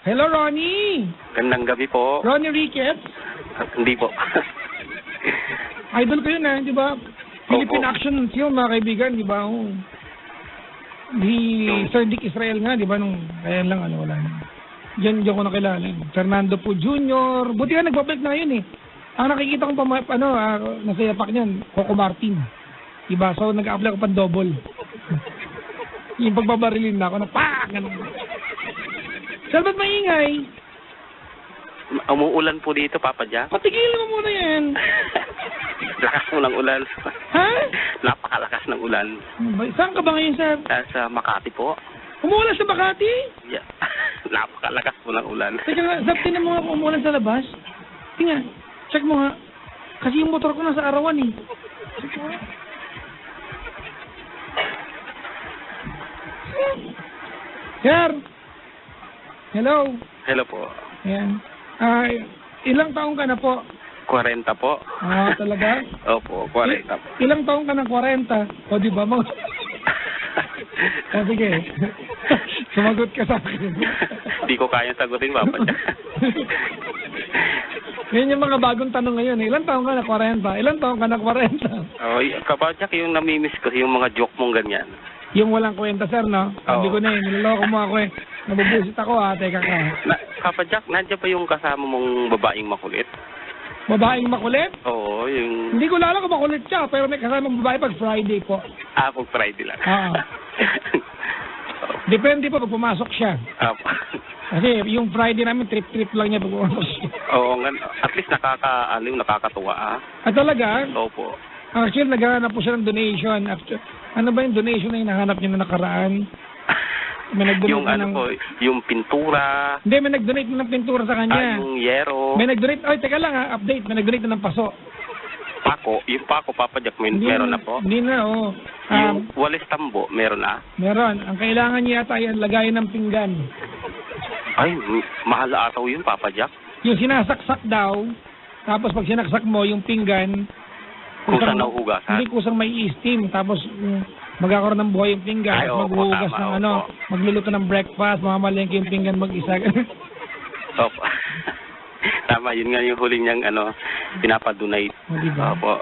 Hello, Ronnie! Gandang gabi po. Ronnie Ricketts? Hindi po. Idol kayo na, di ba? Philippine Opo. Action Film, mga kaibigan, di ba? Oh. Di Sir Dick Israel nga, di ba? Nung, kaya lang, wala na. Diyan ko nakilala. Fernando po Jr. Buti nga nagbabalik na yun eh. Ang nakikita kong nasa yapak niyan, Coco Martin. Diba? So, nag-apply ko pa double. Yung pagbabarilin na ako, na pak! Sir, ba't maingay? Umuulan po dito, Papa Jack. Patigilin mo muna yan. Lakas mo ng ulan. Ha? Napakalakas ng ulan. Saan ka ba ngayon, sir? Sa Makati po. Umuulan sa Makati? Yeah. Napakalakas po ng ulan. Teka nga, sir, tinan mo nga kung umuulan sa labas. Tingnan, check mo nga. Kasi yung motor ko nasa arawan eh. Sir! Hello? Hello po. Ayan. Ilang taong ka na po? 40 po. Ah, talaga? Opo, 40 po. Ilang taong ka na 40? O, di ba? Sige. Sumagot ka sa akin. Di ko kaya sagutin, Papa Jack. Yan yung mga bagong tanong ngayon. Ilang taong ka na 40? Ilang taong ka na 40? Oh, Papa Jack, yung namimiss ko, yung mga joke mong ganyan. Yung walang kwenta, sir, no? Sabi Oo. ko na eh, niloloko mo ako eh. Nabubusit ako teka ka. Papa Jack, nandiyan pa yung kasama mong babaeng makulit? Babaeng makulit? Oo, yung... Hindi ko lala kung makulit siya, pero may kasamang babae pag Friday po. Pag Friday lang. Depende po pag pumasok siya. Apo. Kasi yung Friday namin, trip-trip lang niya pag pumasok siya. Oo, at least nakakatuwa. At talaga? Opo. Actually, naghahanap po siya ng donation. Ano ba yung donation na hinahanap niya na nakaraan? May nag-donate Yung na ng... yung pintura. Hindi, may nag-donate na ng pintura sa kanya. Yung yero. May nag-donate, teka lang update. May nag-donate na ng paso. Pako. Yung pako, Papa Jack, meron na po. Hindi na, oo. Yung walis tambo, meron na. Meron. Ang kailangan niya yata ay ang lagayan ng pinggan. Ay, mahal ataw yun, Papa Jack. Yung sinasaksak daw, tapos pag sinaksak mo, yung pinggan, Kusang nahuhugasan. hindi kusang may steam, tapos magkakaroon ng buhay yung pinggan, Ay, opo, maghuhugas tama, ng opo. magluluto ng breakfast, mamamalengke yung pinggan mag-isa. Opo. Tama, yun nga yung huling niyang pinapadunay. Diba? Opo.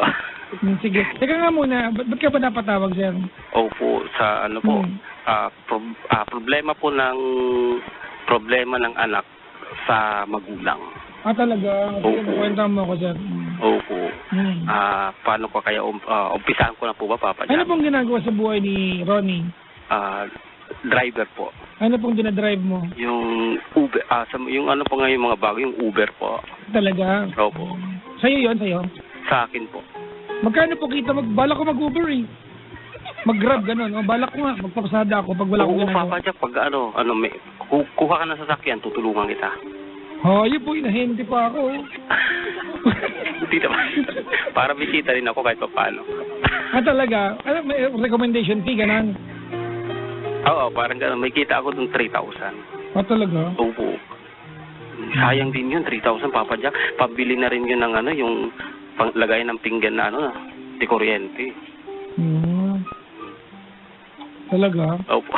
Sige. Teka nga muna, ba't ka ba napatawag, sir? Opo, sa po, problema po problema ng anak sa magulang. Talaga? Sige, Opo. kwenta mo ako, sir. Opo. Paano ko kaya umpisahan ko na po ba, Papa Ano Jack? pong ginagawa sa buhay ni Ronnie? Driver po. Ano pong dinadrive mo? Yung Uber, yung ano po nga yung mga bago, yung Uber po. Talaga? Opo. Sa'yo yun, sa'yo? Sa akin po. Magkano po kita? Balak ko mag-Uber eh. Mag-Grab, gano'n. Balak ko nga, magpapasada ako pag wala akong Oo, ginagawa. Papa Jack, pag kuha ka ng sasakyan, tutulungan kita. Yun po, inahente pa ako. Hindi naman. Para bisita rin ako kahit pa paano. Talaga? May recommendation fee, gano'n? Oo, parang gano'n. May kita ako dun 3,000. Talaga? Opo. Sayang din yun, 3,000, Papa Jack. Pabili na rin yun ng yung panglagay ng pinggan na di kuryente. Talaga? Opo.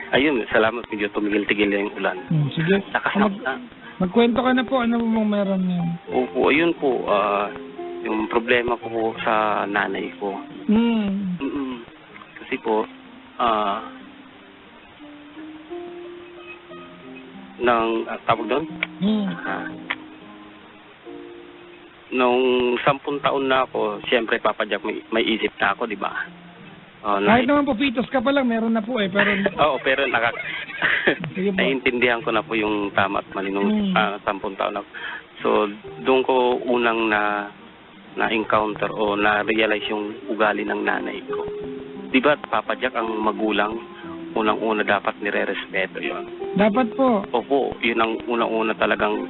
Ayun, salamat medyo tumigil-tigil na yung ulan. Sige. Lakas na. Magkwento ka na po, ano mong meron yan? Opo, ayun po, yung problema ko po sa nanay ko. Kasi po, tawag doon? Nung 10 taon na ako, siyempre, Papa Jack, may isip na ako, di ba? Kahit naman po, pitos ka pa lang, meron na po eh. Pero... Oo, pero Sige po. naiintindihan ko na po yung tama at mali nung 10 taon na. So, doon ko unang na-encounter o na-realize yung ugali ng nanay ko. Di ba, Papa Jack, ang magulang, unang-una dapat nire-respeto yun. Dapat po. Opo, yun ang unang-una talagang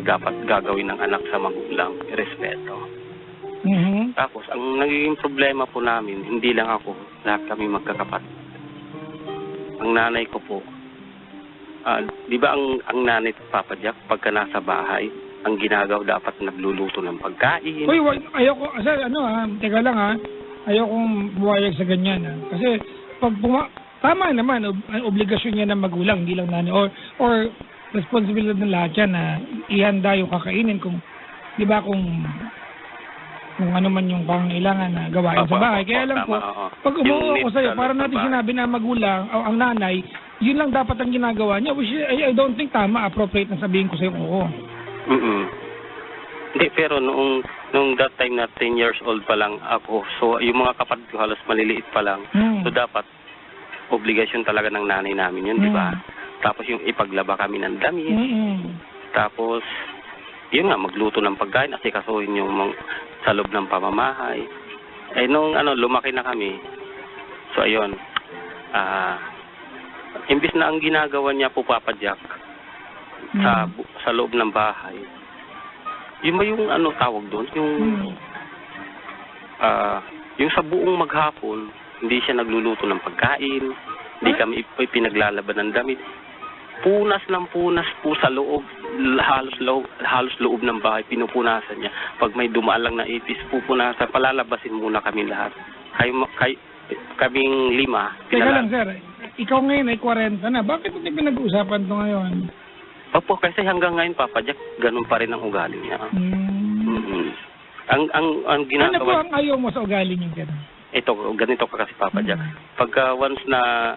dapat gagawin ng anak sa magulang, respeto. Tapos, ang nagiging problema po namin, hindi lang ako, lahat kami magkakapatid. Ang nanay ko po, di ba ang nanay, Papa Jack, pagka nasa bahay, ang ginagawa dapat nagluluto ng pagkain. Uy, ayoko, teka lang ayokong buwayag sa ganyan Kasi, pag tama naman, obligasyon niya ng magulang, hindi lang nanay. Or responsibilidad ng lahat yan na ihanda yung kakainin kung, di ba, kung ano man yung pangailangan na gawain sa bahay. Kaya lang po, pag umuo ko sa'yo, para natin sinabi na magulang o ang nanay, yun lang dapat ang ginagawa niya, which I don't think tama, appropriate na sabihin ko sa'yo, oo. Hindi, pero nung that time na 10 years old pa lang ako, so yung mga kapatid ko halos maliliit pa lang, so dapat obligasyon talaga ng nanay namin yun, di ba? Tapos yung ipaglaba kami ng damit, tapos yun nga, magluto ng pagkain, asikasuhin yung sa loob ng pamamahay. Eh nung lumaki na kami, so ayun, imbis na ang ginagawa niya po Papa Jack sa loob ng bahay, yun ba yung tawag doon? Yung sa buong maghapon, hindi siya nagluluto ng pagkain, hindi kami pinaglalaban ng damit. Punas ng punas po sa loob, halos loob ng bahay, pinupunasan niya. Pag may dumaan lang na ipis, pupunasan, palalabasin muna kami lahat. Kaming 5. Teka lang, sir. Ikaw ngayon ay 40 na. Bakit hindi pinag-uusapan ito ngayon? Opo, kasi hanggang ngayon, Papa Jack, ganun pa rin ang ugali niya. Ang ginagawa... Ano po ang ayaw mo sa ugali niya? Ito, ganito pa kasi, Papa Jack. Pagka once na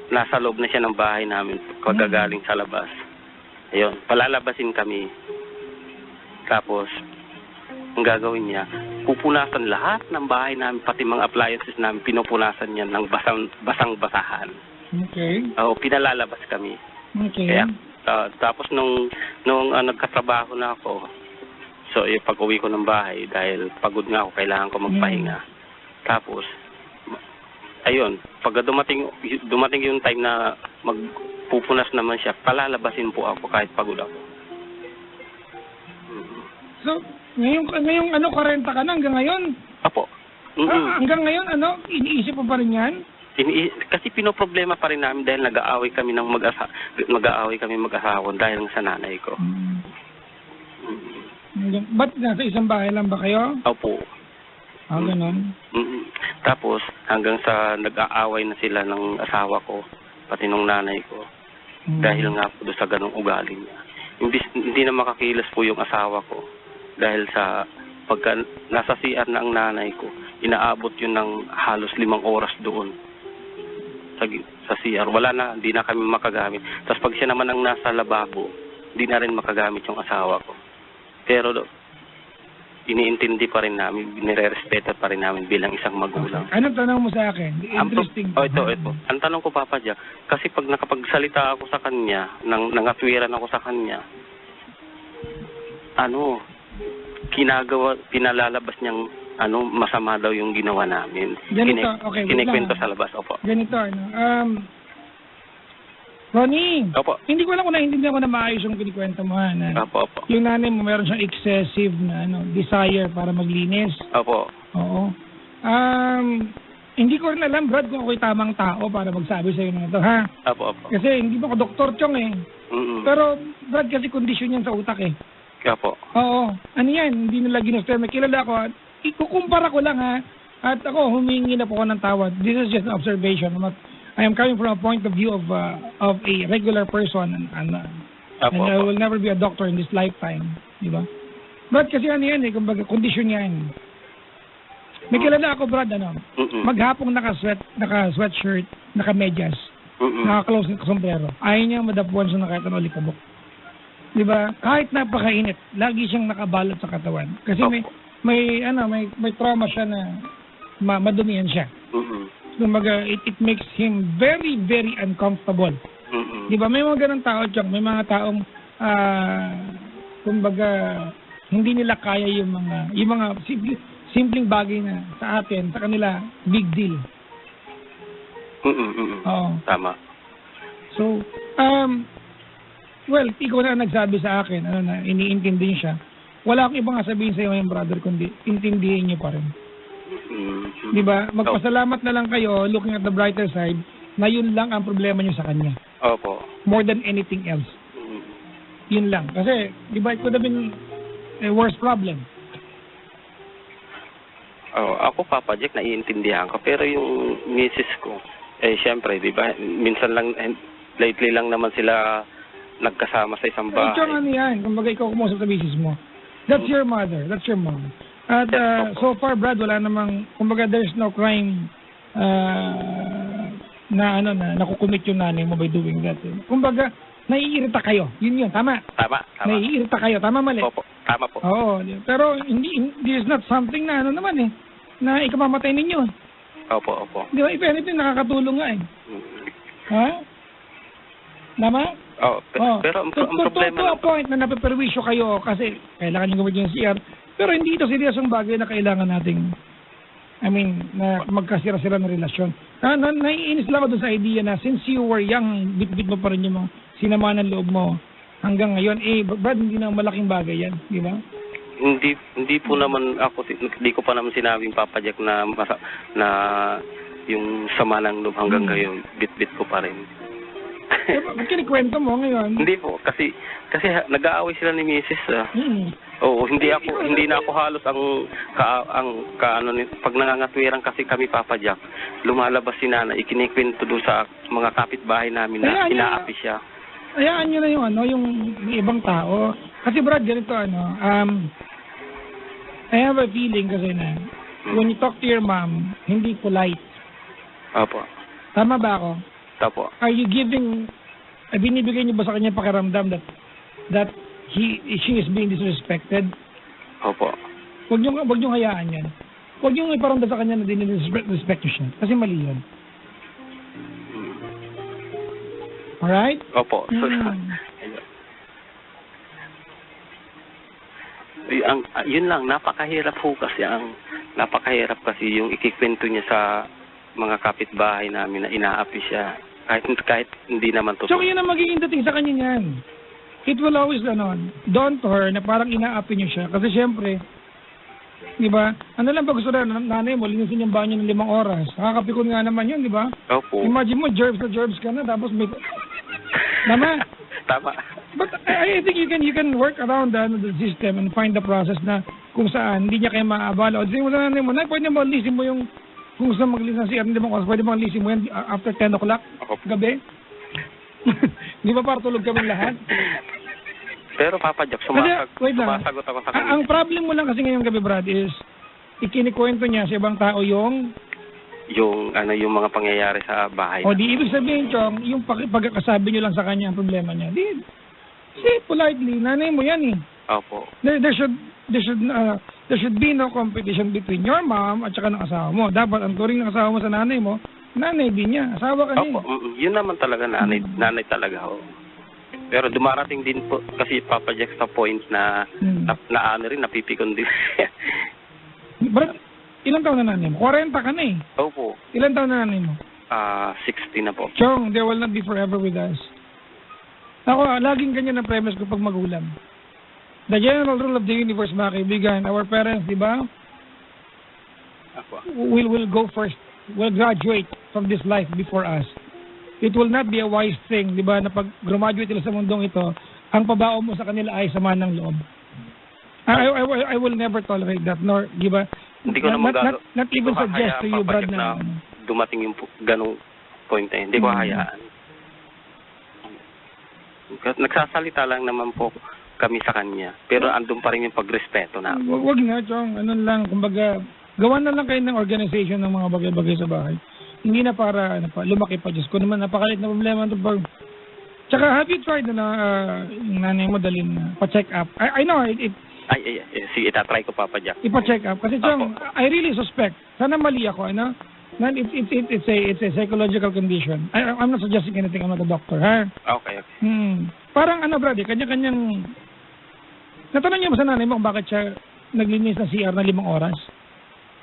nasa loob na siya ng bahay namin, kagagaling sa labas, ayun, palalabasin kami. Tapos, ang gagawin niya, pupunasan lahat ng bahay namin, pati mga appliances namin, pinupunasan niya ng basang-basahan. Okay. Oo, pinalalabas kami. Okay. Kaya, tapos nung nagkatrabaho na ako, so yung pag-uwi ko ng bahay, dahil pagod nga ako, kailangan ko magpahinga. Tapos, ayun, pag dumating yung time na magpupunas naman siya, palalabasin po ako kahit pagod ako. So, ngayong 40 ka na hanggang ngayon? Apo. Hanggang ngayon, iniisip mo pa rin yan? Kasi pinoproblema pa rin namin dahil nag-aaway kami mag-asawa dahil sa nanay ko. Ba't nasa isang bahay lang ba kayo? Opo. Ganun. Tapos hanggang sa nag-aaway na sila ng asawa ko, pati nung nanay ko, dahil nga po sa ganung ugali niya. Hindi na makakilos po yung asawa ko dahil sa pagka nasa CR na ang nanay ko, inaabot yun ng halos 5 oras doon sa CR. Wala na, hindi na kami makagamit. Tapos pag siya naman ang nasa lababo, hindi na rin makagamit yung asawa ko. Pero iniintindi pa rin namin, nire-respeto pa rin namin bilang isang magulang. Anong tanong mo sa akin? Interesting. Ito. Ang tanong ko, Papa Jack, kasi pag nakapagsalita ako sa kanya, nangatwiran ako sa kanya, pinalalabas niyang masama daw yung ginawa namin. Ganito, okay. Kinikwento sa labas, opo. Ganito, Ronnie, opo. Hindi ko alam kung naiintindihan ko na maayos yung kinikwento mo. Opo. Yung nanay mo, meron siyang excessive na desire para maglinis. Opo. Oo. Hindi ko rin alam, Brad, kung ako'y tamang tao para magsabi sa'yo ng ito, ha? Opo. Kasi hindi mo ako Dr. Chong eh. Pero, Brad, kasi kondisyon yan sa utak eh. Opo. Oo. Ano yan? Hindi nila ginusto. May kilala ko. Ikukumpara ko lang ha. At ako, humingi na po ako ng tawad. This is just an observation. I am coming from a point of view of a regular person and I will never be a doctor in this lifetime. Di ba? Brad, kasi ano yan eh. Kumbaga, kondisyon yan. May kilala ako, Brad, maghapong naka-sweatshirt, naka-medyas, naka-close na sombrero. Ayaw niya madapuan siya ng kahit ano likabok. Di ba? Kahit napakainit, lagi siyang nakabalot sa katawan. Kasi may trauma siya na madumihan siya. Kumbaga, it makes him very, very uncomfortable. Di ba? May mga ganang tao, Chong. May mga taong, kumbaga, hindi nila kaya yung mga simpleng bagay na sa atin, sa kanila, big deal. Oo. Tama. So, well, ikaw na nagsabi sa akin, na iniintindi siya. Wala akong ibang sabihin sa iyo ngayon, brother, kundi intindihin niyo pa rin. Di ba? Magpasalamat na lang kayo, looking at the brighter side, na yun lang ang problema niyo sa kanya. Opo. More than anything else. Yun lang. Kasi, di ba, it could have been a worse problem. Ako, Papa Jack, naiintindihan ko. Pero yung misis ko, Siyempre, di ba? Minsan lang, lately lang naman sila nagkasama sa isang bahay. Ito ano yan, kumbaga ikaw kumusap sa misis mo. That's your mother, that's your mom. At so far, Brad, wala namang, kumbaga there's no crime na nakukumit yung nanay mo by doing that. Kumbaga, naiirita kayo. Yun, tama. Tama. Naiirita kayo, tama mali? Opo, tama po. Oo, pero this is not something na naman na ikamamatay ninyo. Opo. Di ba, if anything, nakakatulong nga eh. Ha? Tama? Pero ang problema to a point na napaperwisyo kayo kasi kailangan nyo gawin yung CR, pero hindi ito seryosong bagay na kailangan nating na magkasira-sira na relasyon. Naiinis lang ako dun sa idea na since you were young, bit-bit mo pa rin yung mga sinama ng loob mo hanggang ngayon. Brad, hindi na malaking bagay yan, di ba? Hindi po naman ako, hindi ko pa naman sinabing Papa Jack na yung sama ng loob hanggang ngayon, bit-bit ko pa rin. Ba't kinikwento mo ngayon? Hindi po, kasi nag-aaway sila ni Mrs. Oo, hindi na ako halos pag nangangatwiran kasi kami Papa Jack, lumalabas si Nana, ikinikwento doon sa mga kapitbahay namin na inaapi siya. Hayaan nyo na yung ibang tao. Kasi Brad, ganito I have a feeling kasi na when you talk to your mom, hindi polite. Opo. Tama ba ako? Opo. Are you binibigay niyo ba sa kanya pakiramdam that she is being disrespected? Opo. Huwag niyo hayaan yan. Huwag niyo iparamdam sa kanya na disrespect niyo siya. Kasi mali yun. Alright? Opo. Yun lang, napakahirap kasi yung ikikwento niya sa mga kapitbahay namin na inaapi siya. Kahit hindi naman totoo. So, yun ang magiging dating sa kanya niyan. It will always dawn to her na parang inaapi niyo siya. Kasi syempre, di ba? Ano lang ba gusto na nanay mo, linisin yung banyo ng 5 oras. Nakakapikon nga naman yun, di ba? Opo. Imagine mo, germs ka na, tapos may... Tama? Tama. But I think you can work around the system and find the process na kung saan hindi niya kayo maabala. O di mo sa nanay mo, pwede mo lisin mo yung kung saan mag-list ng CR, hindi mo pwede mo lisin mo yan after 10 o'clock gabi. Di ba para tulog kami lahat? Pero Papa Jack, sumasagot ako sa kanya. Ang problem mo lang kasi ngayong gabi, Brad, is ikinikwento niya sa ibang tao yung mga pangyayari sa bahay. O di ibig sabihin, Chong, yung pagkakasabi niyo lang sa kanya ang problema niya. Say politely, nanay mo yan eh. Opo. There should be no competition between your mom at saka ng asawa mo. Dapat ang turing ng asawa mo sa nanay mo, nanay din niya. Asawa ka niya. Opo, yun naman talaga nanay talaga. Pero dumarating din po kasi Papa Jack sa point na napipikon din. But ilang taon na nanay mo? 40 ka na eh. Opo. Ilang taon na nanay mo? 60 na po. Chong, they will not be forever with us. Ako, laging ganyan ang premise ko pag magulang. The general rule of the universe, mga kaibigan, our parents, di ba? Will go first. Will graduate from this life before us. It will not be a wise thing, di ba, na pag graduate sila sa mundong ito, ang pabao mo sa kanila ay sama ng loob. I will never tolerate that, nor, di ba? Hindi ko not even suggest to you, Brad, na dumating yung ganong point na yun. Hindi ko hayaan. Nagsasalita lang naman po kami sa kanya. Pero andun pa rin yung pagrespeto na. Huwag na, Chong. Ano lang, kumbaga, gawan na lang kayo ng organization ng mga bagay-bagay sa bahay. Hindi na para lumaki pa. Diyos ko naman, napakalit na problema ito pag... Tsaka, have you tried na yung nanay mo dalhin pa-check up? I know, sige, itatry ko, Papa Jack. Ipa-check up. Kasi, Chong, I really suspect. Sana mali ako, ano? It's a psychological condition. I'm not suggesting anything. I'm not a doctor, ha? Okay. Parang Brad, kanya-kanyang... Natanong niyo ba sa nanay mo kung bakit siya naglinis ng CR na 5 oras?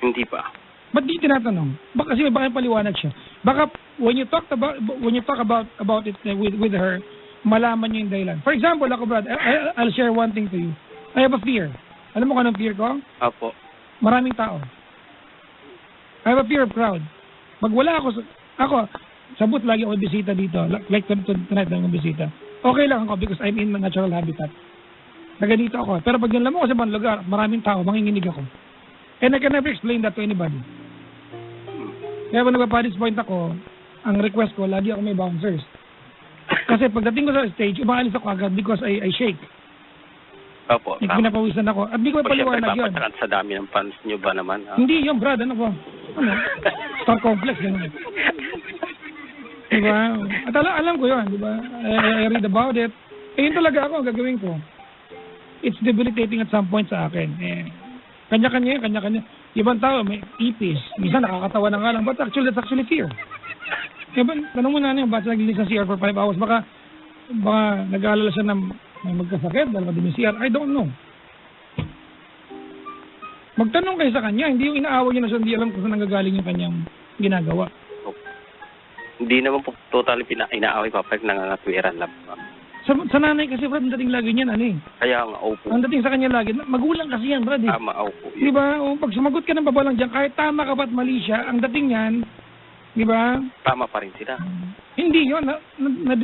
Hindi pa. Ba't di tinatanong? Kasi baka paliwanag siya. Baka when you talk about it with her, malaman niyo yung dahilan. For example, ako, Brad, I'll share one thing to you. I have a fear. Alam mo kung anong fear ko? Opo. Maraming tao. I have a fear of crowd. Pag wala ako, sabot lagi ako bisita dito. Like tonight lang yung bisita. Okay lang ako because I'm in my natural habitat. Naganito ako. Pero pag nalam mo ko sa ibang lugar, maraming tao, manginginig ako. And I can never explain that to anybody. Kaya kung nagpa-disappoint ako, ang request ko, lagi ako may bouncers. Kasi pagdating ko sa stage, umaalis ako agad because I shake. Opo. Pinapawisan ako. At di ko paliwanag yun. Siyempre, sa dami ng fans nyo ba naman? Hindi yun, Brad. Ano ba? Ano? Star complex. Gano'n. Diba? At alam ko yun. Diba? I read about it. Yun talaga ako, gagawin ko. It's debilitating at some point sa akin. Kanya-kanya. Ibang tao, may ipis. Minsan nakakatawa na nga lang. But actually, that's actually fear. Tanong mo na niya, ba't naglilis sa CR for 5 hours? Baka nag-aalala siya ng may magkasakit dahil madumi CR. I don't know. Magtanong kayo sa kanya. Hindi yung inaawa niya na siya, hindi alam kung saan nanggagaling yung kanyang ginagawa. Hindi naman po totally inaaway pa pag nangangatwiran lang. Sa nanay kasi, Brad, ang dating lagi niyan, ano eh. Kaya nga, opo. Ang dating sa kanya lagi, magulang kasi yan, Brad eh. Tama, opo. Di ba? Pag sumagot ka ng babalang dyan, kahit tama ka ba't mali siya, ang dating yan, di ba? Tama pa rin sila. Hindi yun,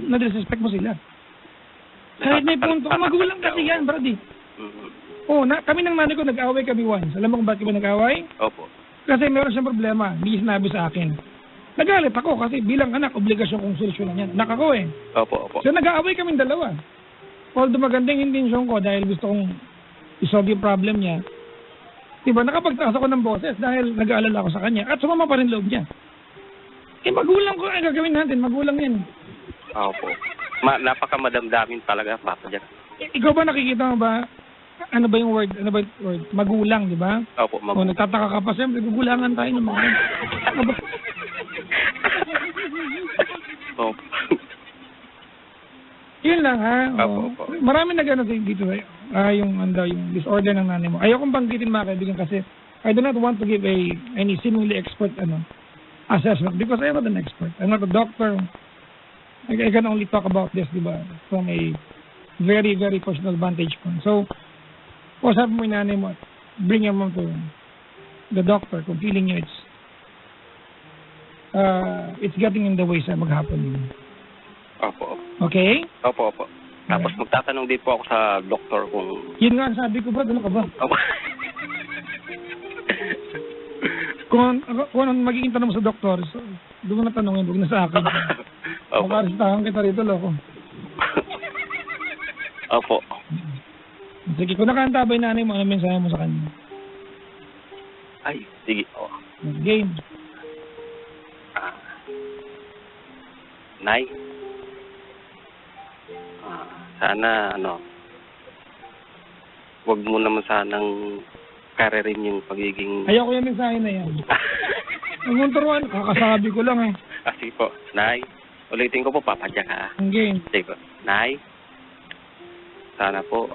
na-disrespect mo sila. Kahit may punto, magulang kasi yan, Brad eh. Kami ng nanay ko, nag-away kami once. Alam mo kung bakit kami nag-away? Opo. Kasi meron siyang problema, hindi sinabi sa akin. Nagalit ako kasi bilang anak, obligasyon kong solusyonan yan. Anak ako eh. Opo. So nag-aaway kaming dalawa. Although magandang intensyon ko dahil gusto kong isolve yung problem niya. Diba, nakapagtaas ako ng boses dahil nag-aalala ako sa kanya at sumama pa rin loob niya. Magulang ko, gagawin natin, magulang yan. Opo. Napakamadamdamin talaga, Papa Jack. Ikaw ba nakikita mo ba, ano ba yung word? Magulang, di ba? Opo, magulang. Nagtataka ka pa, siyempre, gugulangan tayo ng mga. Opo. Yun lang, ha? Opo. Marami nag-ano dito, yung disorder ng nanay mo. Ayokong banggitin mga kaibigan kasi I do not want to give any seemingly expert, assessment because I am not an expert. I'm not a doctor. I can only talk about this, di ba, from a very, very personal vantage point. So, usap mo yung nanay mo at bring your mom to the doctor kung feeling nyo it's getting in the way sa maghapon. Opo. Okay? Opo. Tapos magtatanong din po ako sa doktor kung... Yun nga ang sabi ko, Brad, ano ka ba? Opo. Kung ano magiging tanong mo sa doktor, so, doon mo na tanongin, huwag na sa akin. Makaristahan kita rito, loko. Opo. Sige, kung nakaantabay nanay mo, ano mensahe mo sa kanya? Ay, sige. Game. Nay, sana, wag mo naman sanang karirin yung pagiging... Ayoko yung mensahe na yan. Ang munturuan, kakasabi ko lang eh. Sige po, Nay, ulitin ko po, Papa Jack, ha? Ang game. Sige po, Nay, sana po,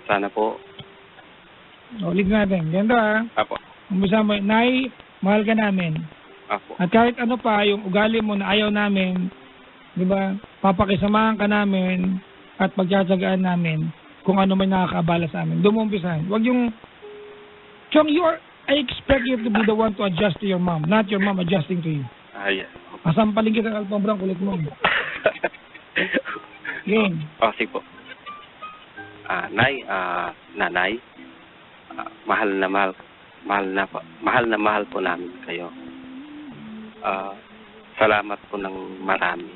sana po. Ulit natin. Ganda, ha? Apo. Umpisa mo, Nay, mahal ka namin. Apo. At kahit ano pa, yung ugali mo na ayaw namin, di ba, papakisamahan ka namin at pagtsatsagaan namin kung ano man nakakaabala sa amin. Doon mo umpisahan. Huwag yung, Chong, I expect you to be the one to adjust to your mom, not your mom adjusting to you. Yes. Asampaling kita ng alpambrang kulit mo. Game. Sige po. Nay, nanay, mahal na mahal po namin kayo. Salamat po ng marami.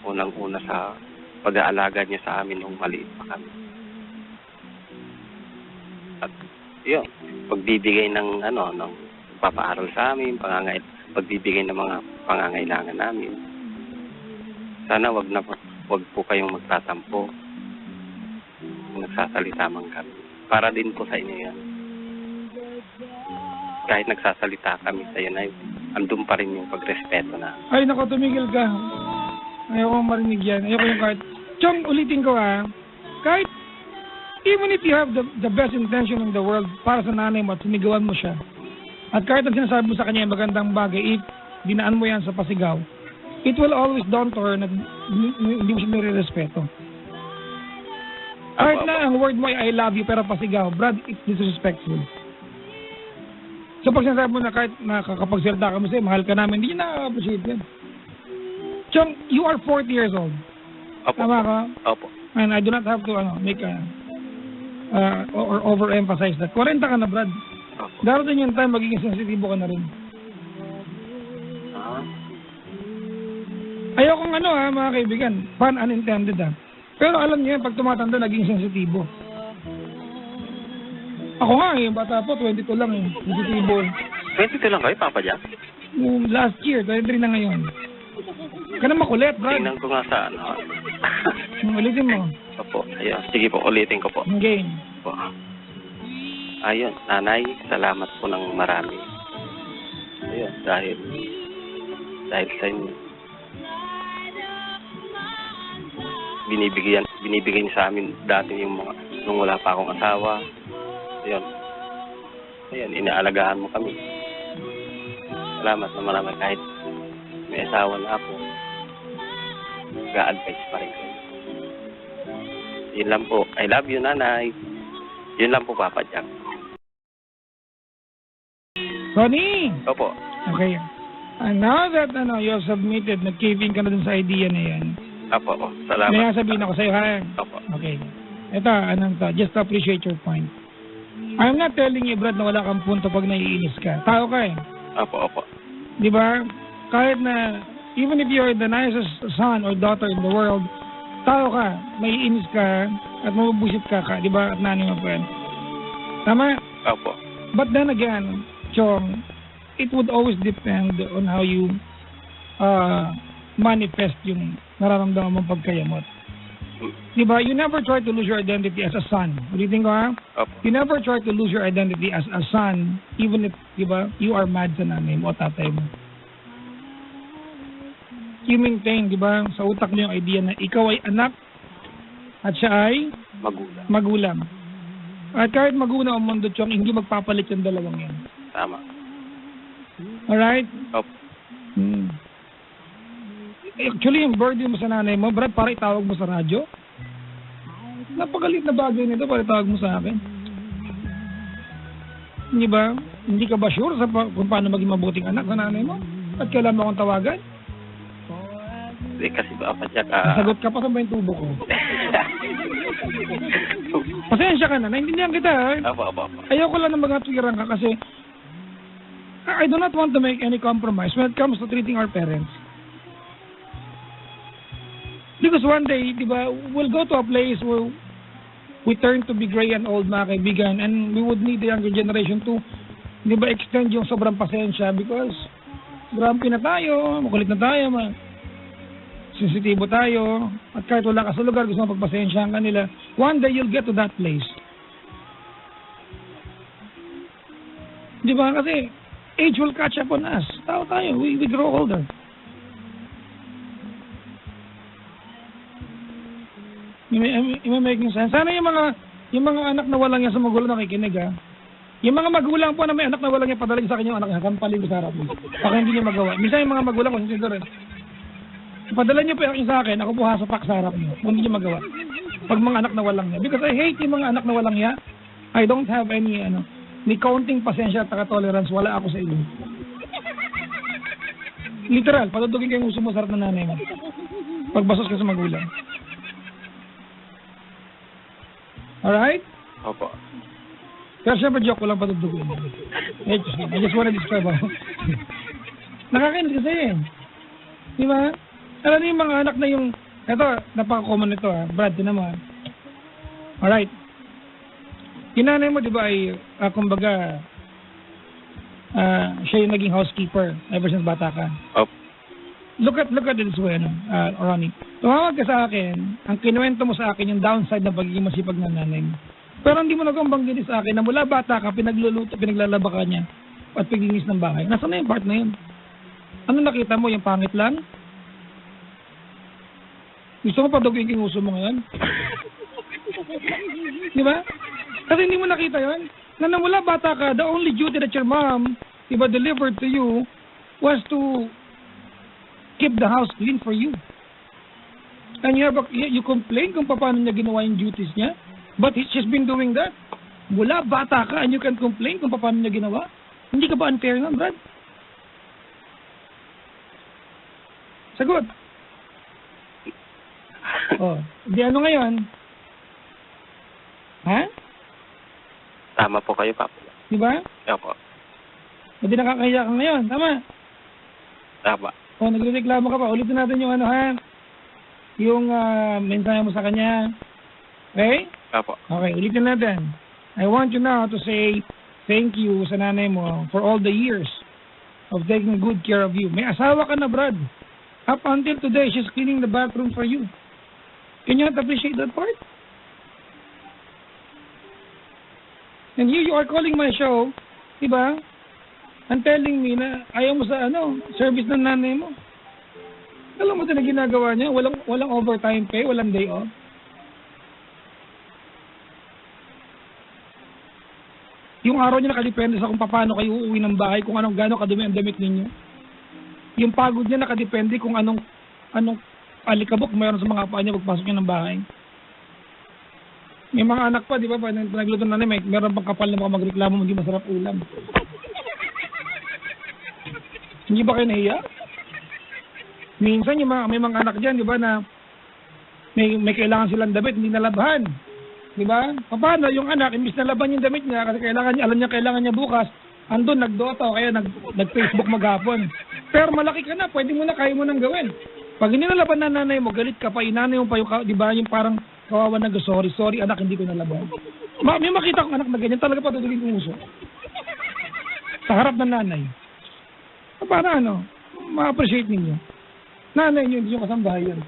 Unang-una sa pag-aalaga niyo sa amin nung maliit pa kami. At yun, pagbibigay ng ng papaaral sa amin, pagbibigay ng mga pangangailangan namin. Sana wag po kayong magtatampo. Nagsasalita man kami. Para din po sa inyo yan. Kahit nagsasalita kami sa iyo, Nay, andun pa rin yung pagrespeto na. Ay, naku, tumigil ka. Ayoko marinig yan. Ayoko yung kahit... Chong, ulitin ko kahit even if you have the best intention in the world para sa nanay mo at sinigawan mo siya, at kahit ang sinasabi mo sa kanya yung magandang bagay, if dinaan mo yan sa pasigaw, it will always dawn to her na hindi mo siya nire-respeto. Kahit na ang word mo ay I love you pero pasigaw, Brad, it's disrespectful. So pag sinasabi mo na kahit nakakapagsalita ka mo sa'yo, mahal ka namin, hindi niya na-appreciate yan. Chong, you are 40 years old. Opo. Tama ka? Opo. And I do not have to make or overemphasize that. 40 ka na, Brad. Darating yung time, magiging sensitibo ka na rin. Ah, Ayokong mga kaibigan, pun unintended Pero alam niyo yan, pag tumatanda, naging sensitibo. Ako nga yung bata po, 22 lang sensitibo. 22 lang kayo, Papa Jack? Yung last year, 23 na ngayon. Ka na makulit, Brad. Tingnan ko nga sa Ulitin mo. Opo, ayun. Sige po, ulitin ko po. Game. Po. Ayun, nanay, salamat po ng marami. Ayun, dahil sa inyo. Binibigay niyo sa amin dati yung mga, nung wala pa akong asawa. Ayun. Ayun, inaalagaan mo kami. Salamat na marami kahit may asawa na ako. Ga-advise pa rin kayo. Yun lang po. I love you, nanay. Yun lang po, Papa Jack. Tony! Opo. Okay. And now that you have submitted, nag-caving ka na dun sa idea na yan. Opo, salamat. May sabihin ako sa'yo, ha? Opo. Okay. Ito, just to appreciate your point. I'm not telling you, Brad, na wala kang punto pag naiinis ka. Tao ka Opo. Di ba? Kahit na, even if you're the nicest son or daughter in the world, tao ka, maiinis ka, at mabubusit ka, di ba? At nanay mo pa yan. Tama? Opo. But then again, Chong, it would always depend on how you manifest yung nararamdaman mong pagkayamot. Diba? You never try to lose your identity as a son. Ulitin ko ha? Opo. You never try to lose your identity as a son, even if, diba, you are mad sa nanay mo o tatay mo. You maintain, diba, sa utak mo yung idea na ikaw ay anak at siya ay magulang. At kahit magulang ang mundo, Chong, hindi magpapalit yung dalawang yan. Tama. Alright? Opo. Actually, yung birthday mo sa nanay mo, Brad, para itawag mo sa radyo. Napakalit na bagay nito para itawag mo sa akin. Hindi ba? Hindi ka ba sure sa kung paano maging mabuting anak sa nanay mo? At kailan mo akong tawagan? Hindi kasi Papa Jack, Sagot ka pa sa yung tubo ko. Pasensya ka na, naintindihan kita. Opo. Ayoko lang na magatuwiran ka kasi I do not want to make any compromise when it comes to treating our parents. Because one day, di ba, we'll go to a place where we turn to be gray and old, mga kaibigan, and we would need the younger generation to, di ba, extend yung sobrang pasensya because grumpy na tayo, makulit na tayo, sensitibo tayo, at kahit wala ka sa lugar, gusto mo pagpasensyahan kanila. One day, you'll get to that place. Di ba? Kasi age will catch up on us. Tao tayo. We grow older. Am I making sense? Sana yung mga anak na walang yan sa magulang nakikinig, ha? Yung mga magulang po na may anak na walang yan, padaling sa akin yung anak niya, kampalin ko sa harap mo. Baka hindi niya magawa. Minsan yung mga magulang ko, sinsido rin. Padala niyo po yung sa akin, ako po hasapak sa harap niyo. Hindi niya magawa. Pag mga anak na walang yan. Because I hate yung mga anak na walang yan. I don't have any, ni counting pasensya at tolerance, wala ako sa iyo. Literal, patutugin kayong uso mo sa harap ng nanay mo. Pagbasos ka sa magulang. Alright? Opo. Pero syempre joke ko lang patutugin. I just wanna describe ako. Nakakainis kasi Di ba? Alam niyo yung mga anak na yung, eto, napaka-common nito Brad, tinan mo Alright. Kinanay mo, di ba, ay, kumbaga, siya yung naging housekeeper ever since bata ka. Opo. Look at it this way, Ronnie. Tumawag ka sa akin, ang kinuwento mo sa akin yung downside ng pagiging masipag ng nanay mo. Pero hindi mo nagambanggitin sa akin na mula bata ka, pinagluluto, pinaglalaba ka niya, at paglinis ng bahay. Nasaan na yung part na yun? Ano nakita mo, yung pangit lang? Gusto mo padugin yung uso mo ngayon? Di ba? Kasi hindi mo nakita yun. Na mula bata ka, the only duty that your mom, di ba, delivered to you was to keep the house clean for you. And you complain kung paano niya ginawa yung duties niya. But she's been doing that. Mula bata ka and you can complain kung paano niya ginawa. Hindi ka ba unfair nun, Brad? Sagot. Di ano ngayon? Ha? Tama po kayo, Papa. Di ba? Opo. Hindi nakakahiya ka ngayon. Tama? Tama. O, nagreklamo ka pa. Ulitin natin yung ano, ha? Yung mensahe mo sa kanya. Okay? Opo. Okay, ulitin natin. I want you now to say thank you sa nanay mo for all the years of taking good care of you. May asawa ka na, Brad. Up until today, she's cleaning the bathroom for you. Can you not appreciate that part? And you are calling my show, diba? And telling me na ayaw mo sa service ng nanay mo. Alam mo na ginagawa niya? Walang overtime pay, walang day off. Yung araw niya nakadepende sa kung paano kayo uuwi ng bahay, kung gano'ng kadumi ang damit ninyo. Yung pagod niya nakadepende kung anong alikabok mayroon sa mga paa niya pagpasok niya ng bahay. May mga anak pa, di ba? Pag nagluto na meron pang kapal na baka magreklamo hindi masarap ulam. Hindi ba kayo nahiya? Minsan may mga anak dyan, di ba, na may kailangan silang damit, hindi nalabhan. Di ba? Paano yung anak, imbis na laban yung damit niya, kasi kailangan niya bukas, andun, nagdota o kaya nag-Facebook maghapon. Pero malaki ka na, kaya mo nang gawin. Pag hindi nalaban na nanay mo, galit ka pa, inanay mo pa yung, di ba, yung parang kawawa sorry anak, hindi ko nalaban. May makita kong anak na ganyan, talaga patutulin kong uso. Sa harap ng nanay. Para ma-appreciate ninyo. Nanay nyo, hindi nyo kasambahay yan.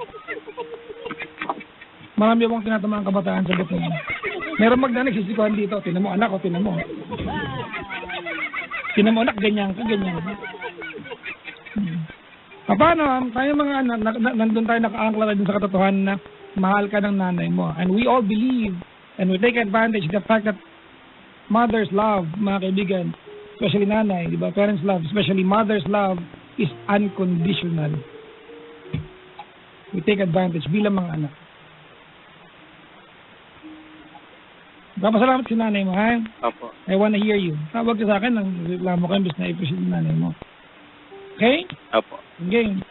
Marami akong tinatamaan kabataan sa buto nyo. Meron nagsisikuhan dito, tinan mo anak o tinan mo. Tinan mo anak, ganyan ka. Paano, tayo mga anak, nandun tayo nakaangkla din sa katotohanan na mahal ka ng nanay mo. And we all believe and we take advantage of the fact that mother's love, mga kaibigan, especially nanay, di ba? Parents' love, especially mother's love, is unconditional. We take advantage bilang mga anak. Papasalamat si nanay mo, ha? Opo. I wanna hear you. Tawag ka sa akin, nang reklamo ka, imbis na i-appreciate yung nanay mo. Okay? Opo. Game.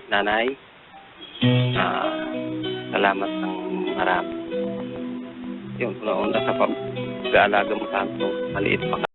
Nanay, salamat ng marami. Yun, una sa pag-aalaga mo sa akin, maliit pa ka.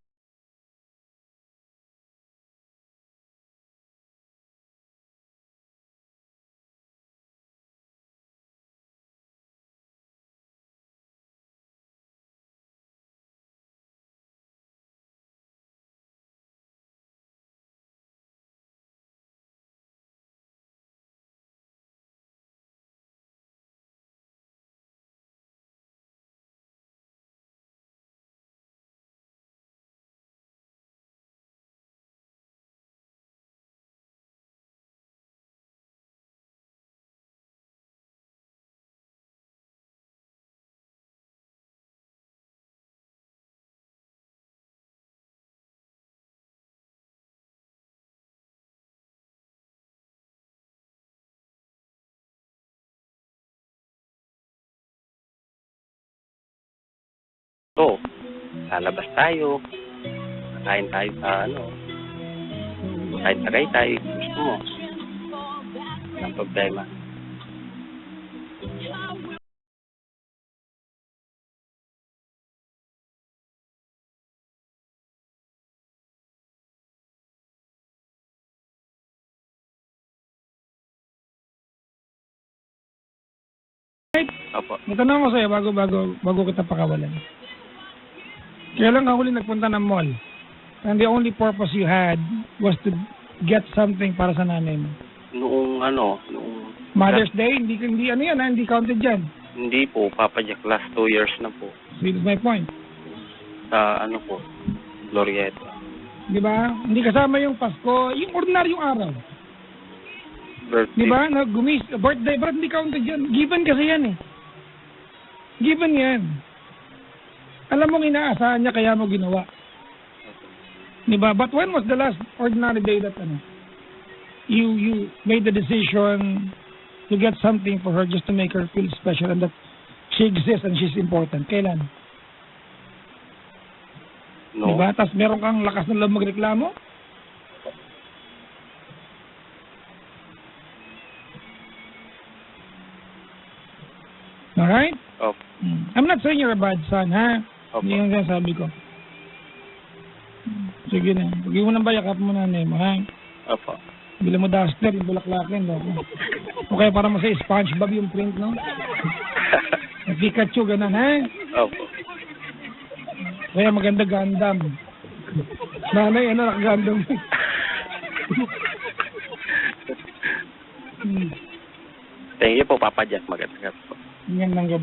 So, lalabas tayo. Kain tayo sa kahit Tagaytay, gusto mo. Walang problema. Opo. May tanong ko sa'yo bago kita pakawalan. Kailan ka huli nagpunta ng mall? And the only purpose you had was to get something para sa nanay mo. Noong Mother's Day, hindi counted dyan. Hindi po, Papa Jack, last 2 years na po. So that's my point. Sa Glorieta. Di ba? Hindi kasama yung Pasko, yung ordinaryong araw. Birthday. Di ba? Birthday, but hindi counted dyan. Given kasi yan eh. Given yan. Alam mong inaasahan niya kaya mo ginawa. Di ba? But when was the last ordinary day that you made the decision to get something for her just to make her feel special and that she exists and she's important? Kailan? No. Di ba? Tapos meron kang lakas ng loob magreklamo? Alright? Opo. I'm not saying you're a bad son, ha? Opo. Hindi yung sinasabi ko. Sige na. Huwag mo nang bayakap mo nanay mo, ha? Opo. Bila mo duster, yung bulaklakin, no? O kaya para mo sa SpongeBob yung print, no? Pikachu, ganun, ha? Opo. Kaya maganda Gundam. Nanay, ano, naka-Gundam. Thank you po, Papa Jack. Magandang gabi po. Yan lang gabi.